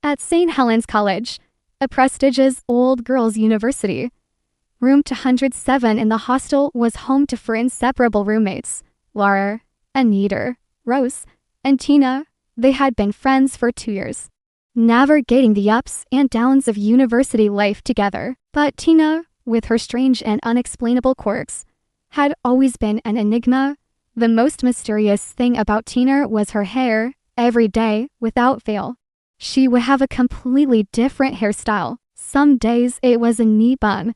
at St. Helens College, a prestigious old girls' university. Room 207 in the hostel was home to four inseparable roommates, Laura, Anita, Rose, and Tina. They had been friends for 2 years, navigating the ups and downs of university life together. But Tina, with her strange and unexplainable quirks, had always been an enigma. The most mysterious thing about Tina was her hair. Every day, without fail, she would have a completely different hairstyle. Some days it was a knee bun.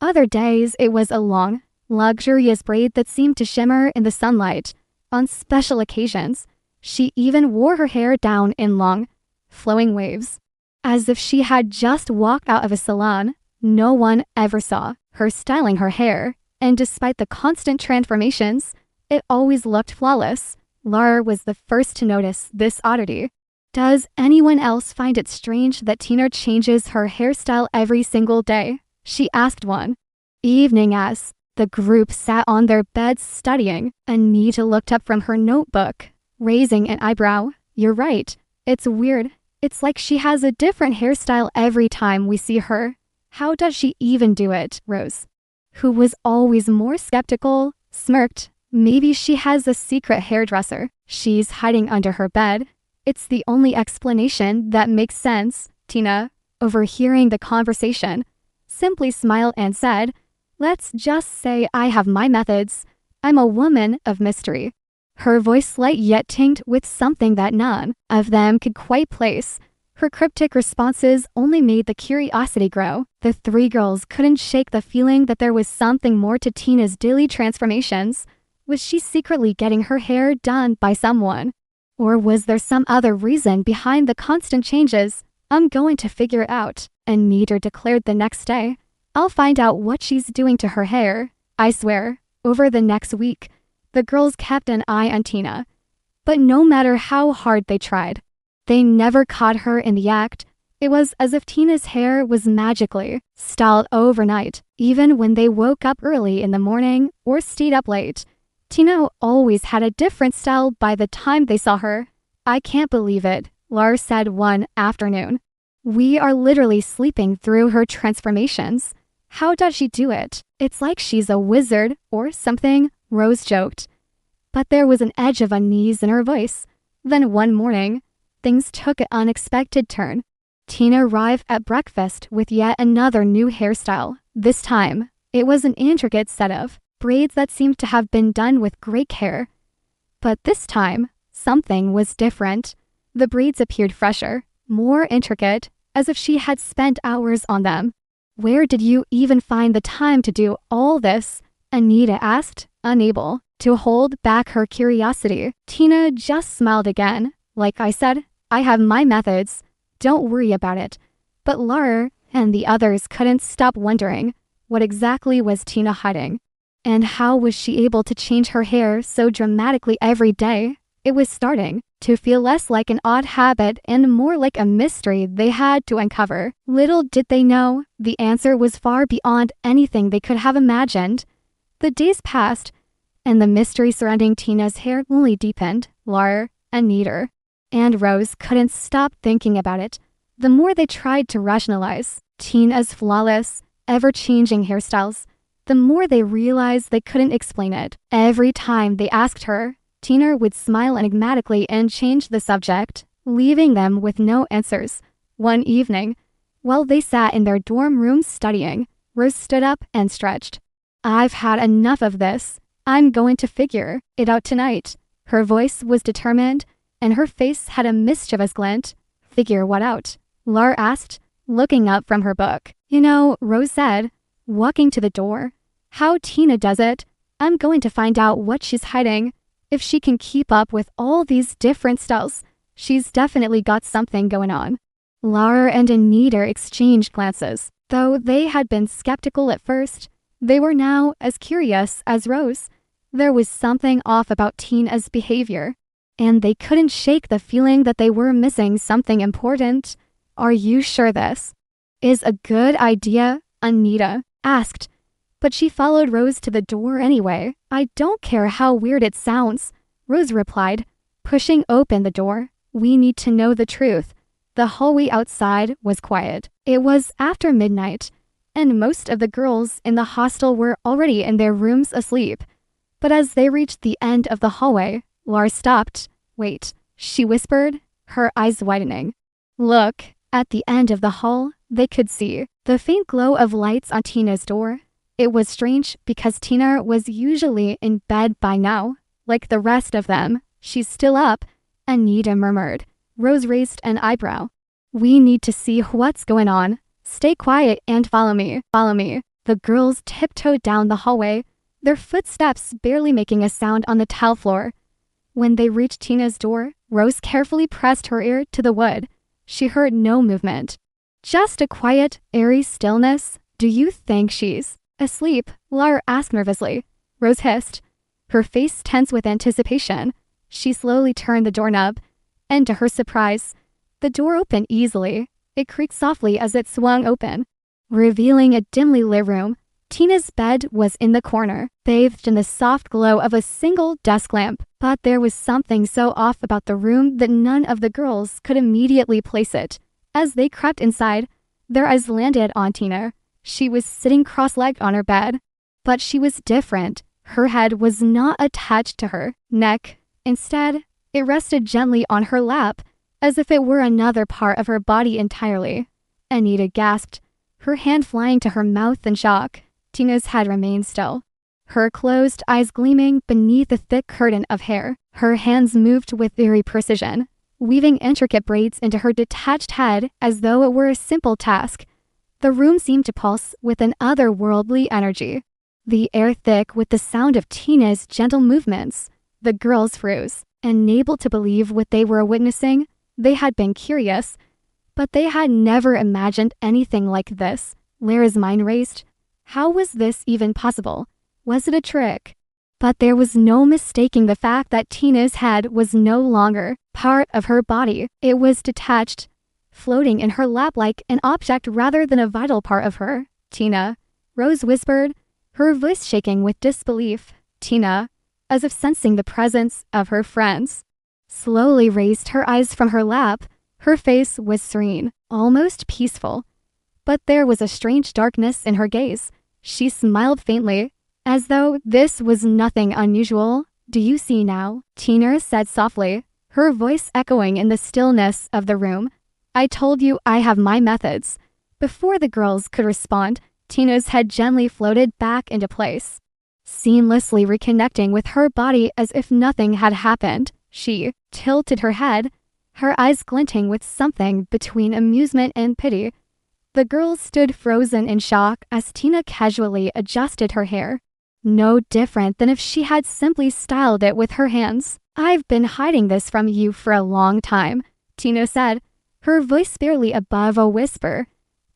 Other days it was a long, luxurious braid that seemed to shimmer in the sunlight. On special occasions, she even wore her hair down in long, flowing waves, as if she had just walked out of a salon. No one ever saw her styling her hair, and despite the constant transformations, it always looked flawless. Laura was the first to notice this oddity. Does anyone else find it strange that Tina changes her hairstyle every single day? She asked one evening as the group sat on their beds studying. Anita looked up from her notebook, raising an eyebrow. You're right. It's weird. It's like she has a different hairstyle every time we see her. How does she even do it? Rose, who was always more skeptical, smirked. Maybe she has a secret hairdresser she's hiding under her bed. It's the only explanation that makes sense. Tina, overhearing the conversation, simply smiled and said, "Let's just say I have my methods. I'm a woman of mystery." Her voice light yet tinged with something that none of them could quite place. Her cryptic responses only made the curiosity grow. The three girls couldn't shake the feeling that there was something more to Tina's daily transformations. Was she secretly getting her hair done by someone? Or was there some other reason behind the constant changes? I'm going to figure it out, Anita declared the next day. I'll find out what she's doing to her hair. I swear. Over the next week, the girls kept an eye on Tina. But no matter how hard they tried, they never caught her in the act. It was as if Tina's hair was magically styled overnight. Even when they woke up early in the morning or stayed up late, Tina always had a different style by the time they saw her. I can't believe it, Laura said one afternoon. We are literally sleeping through her transformations. How does she do it? It's like she's a wizard or something, Rose joked. But there was an edge of unease in her voice. Then one morning, things took an unexpected turn. Tina arrived at breakfast with yet another new hairstyle. This time, it was an intricate set of braids that seemed to have been done with great care. But this time, something was different. The braids appeared fresher, more intricate, as if she had spent hours on them. Where did you even find the time to do all this? Anita asked, unable to hold back her curiosity. Tina just smiled again. Like I said, I have my methods. Don't worry about it. But Laura and the others couldn't stop wondering, what exactly was Tina hiding? And how was she able to change her hair so dramatically every day? It was starting to feel less like an odd habit and more like a mystery they had to uncover. Little did they know, the answer was far beyond anything they could have imagined. The days passed, and the mystery surrounding Tina's hair only deepened. Laura, Anita, and Rose couldn't stop thinking about it. The more they tried to rationalize Tina's flawless, ever-changing hairstyles, the more they realized they couldn't explain it. Every time they asked her, Tina would smile enigmatically and change the subject, leaving them with no answers. One evening, while they sat in their dorm room studying, Rose stood up and stretched. I've had enough of this. I'm going to figure it out tonight. Her voice was determined, and her face had a mischievous glint. Figure what out? Laura asked, looking up from her book. You know, Rose said, walking to the door. How Tina does it. I'm going to find out what she's hiding. If she can keep up with all these different styles, she's definitely got something going on. Laura and Anita exchanged glances. Though they had been skeptical at first, they were now as curious as Rose. There was something off about Tina's behavior, and they couldn't shake the feeling that they were missing something important. Are you sure this is a good idea? Anita asked. But she followed Rose to the door anyway. I don't care how weird it sounds, Rose replied, pushing open the door. We need to know the truth. The hallway outside was quiet. It was after midnight, and most of the girls in the hostel were already in their rooms asleep. But as they reached the end of the hallway, Laura stopped. "Wait," she whispered, her eyes widening. "Look." At the end of the hall, they could see the faint glow of lights on Tina's door. It was strange because Tina was usually in bed by now. Like the rest of them, she's still up, Anita murmured. Rose raised an eyebrow. "We need to see what's going on. Stay quiet and follow me. Follow me." The girls tiptoed down the hallway, their footsteps barely making a sound on the tile floor. When they reached Tina's door, Rose carefully pressed her ear to the wood. She heard no movement. Just a quiet, airy stillness. "Do you think she's asleep?" Laura asked nervously. Rose hissed, her face tense with anticipation. She slowly turned the doorknob, and to her surprise, the door opened easily. It creaked softly as it swung open, revealing a dimly lit room. Tina's bed was in the corner, bathed in the soft glow of a single desk lamp. But there was something so off about the room that none of the girls could immediately place it. As they crept inside, their eyes landed on Tina. She was sitting cross-legged on her bed. But she was different. Her head was not attached to her neck. Instead, it rested gently on her lap, as if it were another part of her body entirely. Anita gasped, her hand flying to her mouth in shock. Tina's head remained still, her closed eyes gleaming beneath a thick curtain of hair. Her hands moved with eerie precision, weaving intricate braids into her detached head as though it were a simple task. The room seemed to pulse with an otherworldly energy, the air thick with the sound of Tina's gentle movements. The girls froze, unable to believe what they were witnessing. They had been curious, but they had never imagined anything like this. Lara's mind raced. How was this even possible? Was it a trick? But there was no mistaking the fact that Tina's head was no longer part of her body. It was detached, floating in her lap like an object rather than a vital part of her. "Tina," Rose whispered, her voice shaking with disbelief. Tina, as if sensing the presence of her friends, slowly raised her eyes from her lap. Her face was serene, almost peaceful. But there was a strange darkness in her gaze. She smiled faintly, as though this was nothing unusual. "Do you see now?" Tina said softly, her voice echoing in the stillness of the room. "I told you I have my methods." Before the girls could respond, Tina's head gently floated back into place, seamlessly reconnecting with her body as if nothing had happened. She tilted her head, her eyes glinting with something between amusement and pity. The girls stood frozen in shock as Tina casually adjusted her hair, no different than if she had simply styled it with her hands. "I've been hiding this from you for a long time," Tina said, her voice barely above a whisper.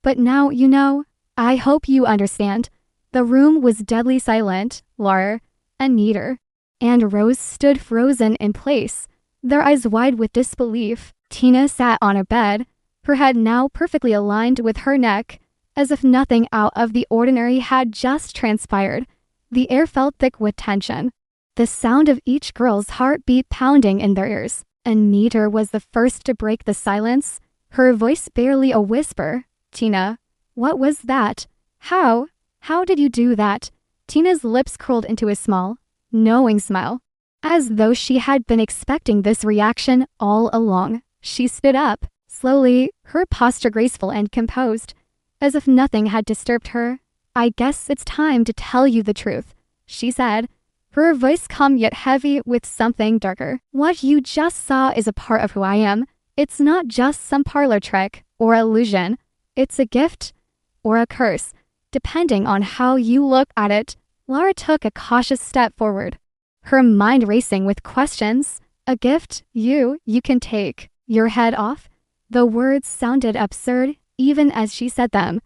"But now you know. I hope you understand." The room was deadly silent. Laura, Anita, and Rose stood frozen in place, their eyes wide with disbelief. Tina sat on her bed, her head now perfectly aligned with her neck, as if nothing out of the ordinary had just transpired. The air felt thick with tension, the sound of each girl's heartbeat pounding in their ears. Anita was the first to break the silence, her voice barely a whisper. "Tina, what was that? How did you do that?" Tina's lips curled into a small, knowing smile, as though she had been expecting this reaction all along. She stood up, slowly, her posture graceful and composed, as if nothing had disturbed her. "I guess it's time to tell you the truth," she said, her voice calm yet heavy with something darker. "What you just saw is a part of who I am. It's not just some parlor trick or illusion. It's a gift or a curse, depending on how you look at it." Laura took a cautious step forward, her mind racing with questions. "A gift you can take your head off?" The words sounded absurd even as she said them,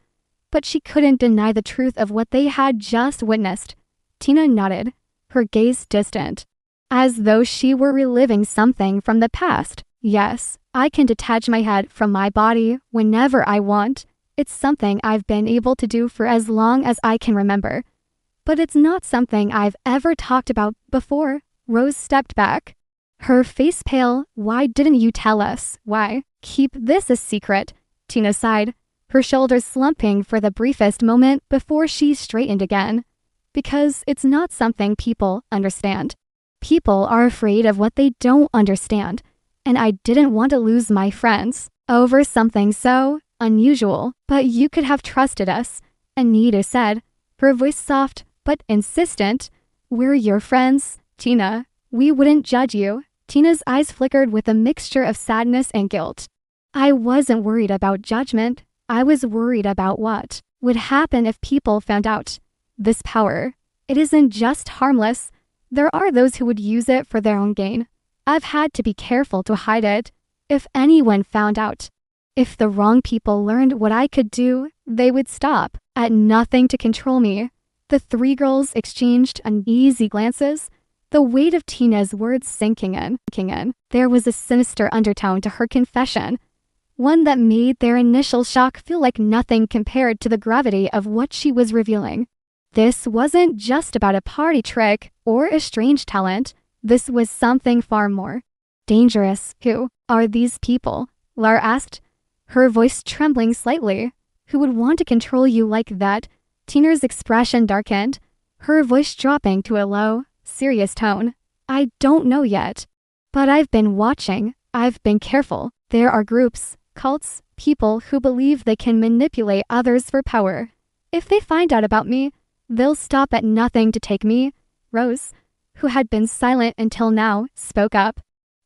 but she couldn't deny the truth of what they had just witnessed. Tina nodded, her gaze distant, as though she were reliving something from the past. "Yes, I can detach my head from my body whenever I want. It's something I've been able to do for as long as I can remember. But it's not something I've ever talked about before." Rose stepped back, Her face pale. Why didn't you tell us? Why? Keep this a secret. Tina sighed, her shoulders slumping for the briefest moment before she straightened again. Because it's not something people understand. People are afraid of what they don't understand. And I didn't want to lose my friends over something so unusual. But you could have trusted us, Anita said, her voice soft but insistent. We're your friends, Tina. We wouldn't judge you. Tina's eyes flickered with a mixture of sadness and guilt. I wasn't worried about judgment. I was worried about what would happen if people found out. This power, it isn't just harmless. There are those who would use it for their own gain. I've had to be careful to hide it. If anyone found out, if the wrong people learned what I could do, they would stop at nothing to control me. The three girls exchanged uneasy glances, the weight of Tina's words sinking in. There was a sinister undertone to her confession, one that made their initial shock feel like nothing compared to the gravity of what she was revealing. This wasn't just about a party trick or a strange talent. This was something far more dangerous. Who are these people? Lara asked, her voice trembling slightly. Who would want to control you like that? Tina's expression darkened, her voice dropping to a low, serious tone. I don't know yet. But I've been watching. I've been careful. There are groups, cults, people who believe they can manipulate others for power. If they find out about me, they'll stop at nothing to take me. Rose, who had been silent until now, spoke up,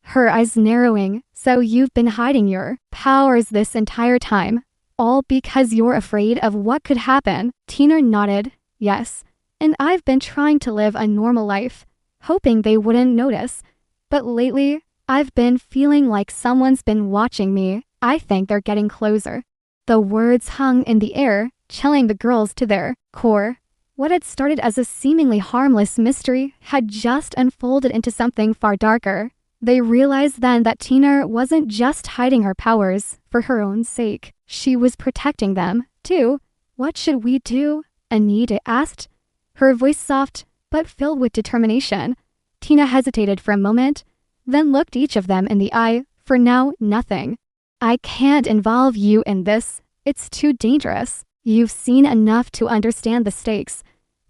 her eyes narrowing. So you've been hiding your powers this entire time, all because you're afraid of what could happen? Tina nodded. Yes, and I've been trying to live a normal life, hoping they wouldn't notice. But lately, I've been feeling like someone's been watching me. I think they're getting closer. The words hung in the air, chilling the girls to their core. What had started as a seemingly harmless mystery had just unfolded into something far darker. They realized then that Tina wasn't just hiding her powers for her own sake. She was protecting them, too. What should we do? Anita asked, her voice soft but filled with determination. Tina hesitated for a moment, then looked each of them in the eye. For now, nothing. I can't involve you in this. It's too dangerous. You've seen enough to understand the stakes.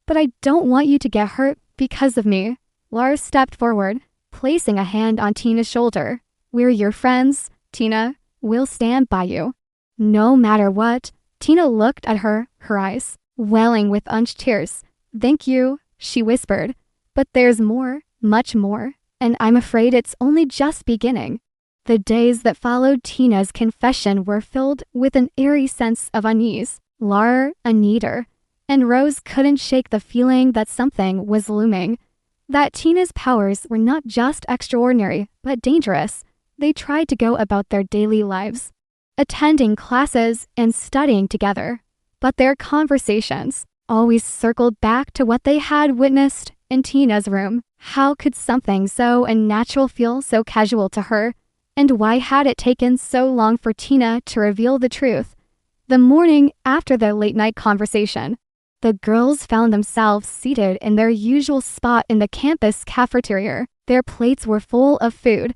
But I don't want you to get hurt because of me. Lars stepped forward, placing a hand on Tina's shoulder. We're your friends, Tina. We'll stand by you. No matter what. Tina looked at her eyes welling with unshed tears. Thank you, she whispered. But there's more, much more, and I'm afraid it's only just beginning. The days that followed Tina's confession were filled with an eerie sense of unease. Lara, Anita, and Rose couldn't shake the feeling that something was looming. That Tina's powers were not just extraordinary, but dangerous. They tried to go about their daily lives, attending classes and studying together. But their conversations always circled back to what they had witnessed in Tina's room. How could something so unnatural feel so casual to her? And why had it taken so long for Tina to reveal the truth? The morning after their late-night conversation, the girls found themselves seated in their usual spot in the campus cafeteria. Their plates were full of food,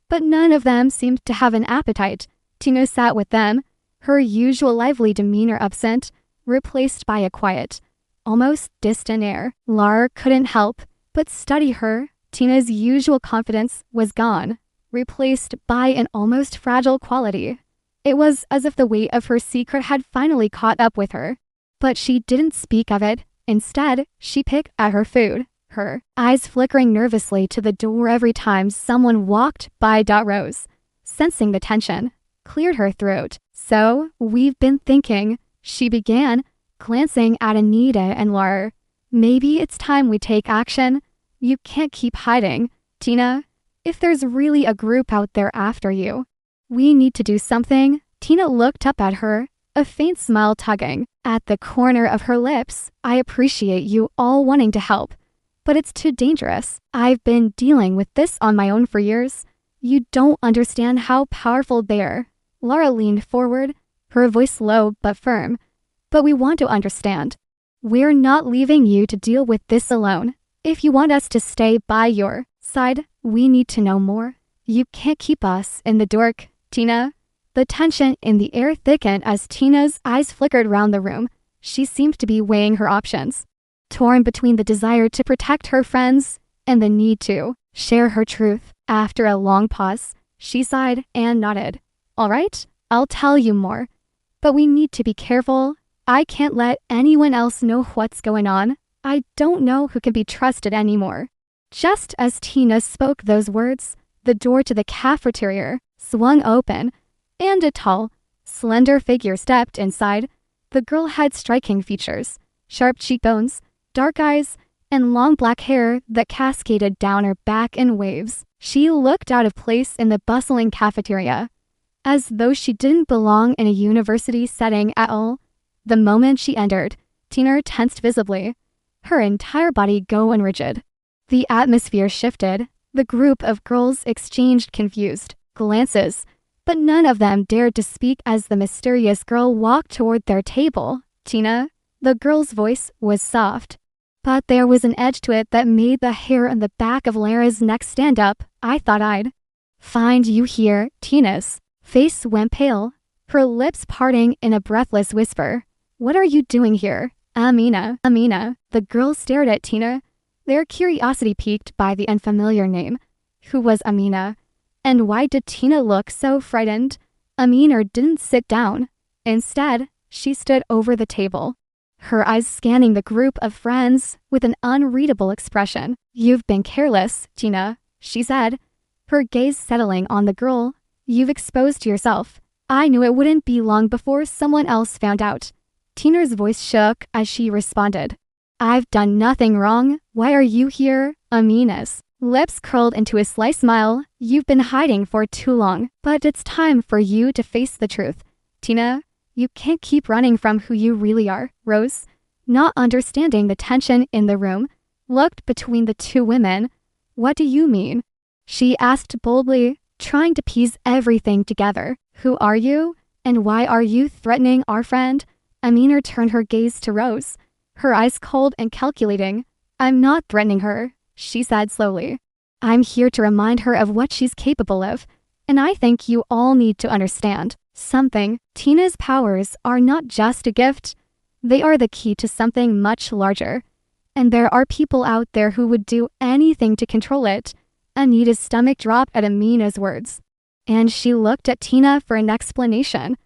but none of them seemed to have an appetite. Tina sat with them, her usual lively demeanor absent, replaced by a quiet, almost distant air. Lara couldn't help but study her. Tina's usual confidence was gone, replaced by an almost fragile quality. It was as if the weight of her secret had finally caught up with her. But she didn't speak of it. Instead, she picked at her food, her eyes flickering nervously to the door every time someone walked by. Rose, sensing the tension, cleared her throat. So, we've been thinking, she began, glancing at Anita and Lara. Maybe it's time we take action. You can't keep hiding, Tina. If there's really a group out there after you, we need to do something. Tina looked up at her, a faint smile tugging at the corner of her lips. I appreciate you all wanting to help, but it's too dangerous. I've been dealing with this on my own for years. You don't understand how powerful they are. Lara leaned forward, her voice low but firm. But we want to understand. We're not leaving you to deal with this alone. If you want us to stay by your sighed, we need to know more. You can't keep us in the dark, Tina. The tension in the air thickened as Tina's eyes flickered round the room. She seemed to be weighing her options, torn between the desire to protect her friends and the need to share her truth. After a long pause, she sighed and nodded. All right, I'll tell you more. But we need to be careful. I can't let anyone else know what's going on. I don't know who can be trusted anymore. Just as Tina spoke those words, the door to the cafeteria swung open, and a tall, slender figure stepped inside. The girl had striking features, sharp cheekbones, dark eyes, and long black hair that cascaded down her back in waves. She looked out of place in the bustling cafeteria, as though she didn't belong in a university setting at all. The moment she entered, Tina tensed visibly, her entire body going rigid. The atmosphere shifted. The group of girls exchanged confused glances, but none of them dared to speak as the mysterious girl walked toward their table. Tina, the girl's voice was soft, but there was an edge to it that made the hair on the back of Lara's neck stand up. I thought I'd find you here. Tina's face went pale, her lips parting in a breathless whisper. What are you doing here? Amina. The girls stared at Tina, their curiosity piqued by the unfamiliar name. Who was Amina? And why did Tina look so frightened? Amina didn't sit down. Instead, she stood over the table, her eyes scanning the group of friends with an unreadable expression. You've been careless, Tina, she said, her gaze settling on the girl. You've exposed yourself. I knew it wouldn't be long before someone else found out. Tina's voice shook as she responded. I've done nothing wrong. Why are you here? Amina's lips curled into a sly smile. You've been hiding for too long, but it's time for you to face the truth. Tina, you can't keep running from who you really are. Rose, not understanding the tension in the room, looked between the two women. What do you mean? She asked boldly, trying to piece everything together. Who are you? And why are you threatening our friend? Amina turned her gaze to Rose, her eyes cold and calculating. I'm not threatening her, she said slowly. I'm here to remind her of what she's capable of, and I think you all need to understand something. Tina's powers are not just a gift. They are the key to something much larger. And there are people out there who would do anything to control it. Anita's stomach dropped at Amina's words, and she looked at Tina for an explanation.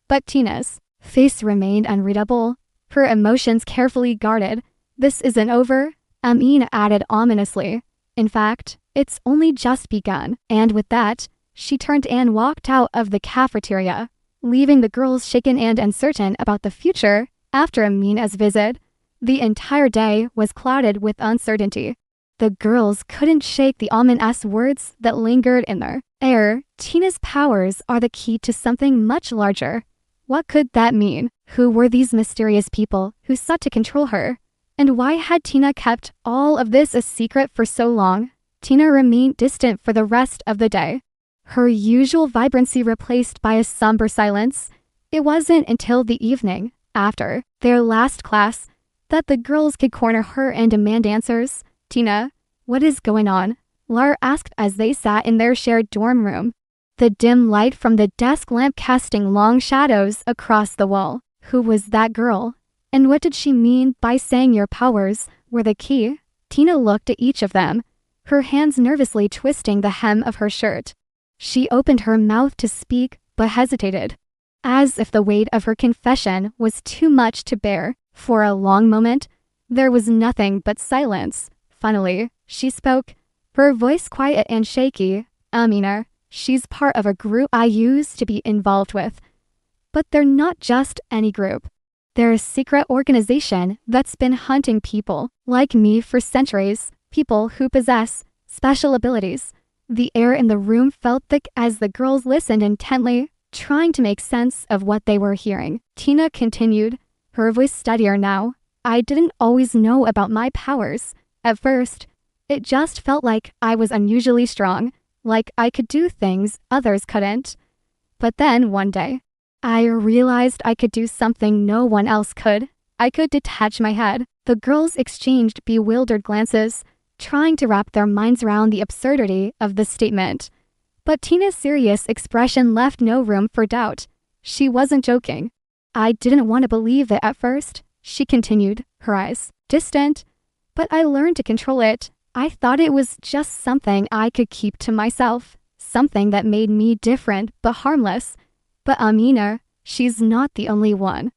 But Tina's face remained unreadable, her emotions carefully guarded. This isn't over, Amina added ominously. In fact, it's only just begun. And with that, she turned and walked out of the cafeteria, leaving the girls shaken and uncertain about the future. After Amina's visit, the entire day was clouded with uncertainty. The girls couldn't shake the ominous words that lingered in their air. Tina's powers are the key to something much larger. What could that mean? Who were these mysterious people who sought to control her? And why had Tina kept all of this a secret for so long? Tina remained distant for the rest of the day, her usual vibrancy replaced by a somber silence. It wasn't until the evening, after their last class, that the girls could corner her and demand answers. Tina, what is going on? Lara asked as they sat in their shared dorm room, the dim light from the desk lamp casting long shadows across the wall. Who was that girl? And what did she mean by saying your powers were the key? Tina looked at each of them, her hands nervously twisting the hem of her shirt. She opened her mouth to speak, but hesitated, as if the weight of her confession was too much to bear. For a long moment, there was nothing but silence. Finally, she spoke, her voice quiet and shaky. Amina, she's part of a group I used to be involved with. But they're not just any group. They're a secret organization that's been hunting people like me for centuries, people who possess special abilities. The air in the room felt thick as the girls listened intently, trying to make sense of what they were hearing. Tina continued, her voice steadier now. I didn't always know about my powers. At first, it just felt like I was unusually strong, like I could do things others couldn't. But then one day, I realized I could do something no one else could. I could detach my head. The girls exchanged bewildered glances, trying to wrap their minds around the absurdity of the statement. But Tina's serious expression left no room for doubt. She wasn't joking. I didn't want to believe it at first, she continued, her eyes distant. But I learned to control it. I thought it was just something I could keep to myself, something that made me different but harmless. But Amina, she's not the only one.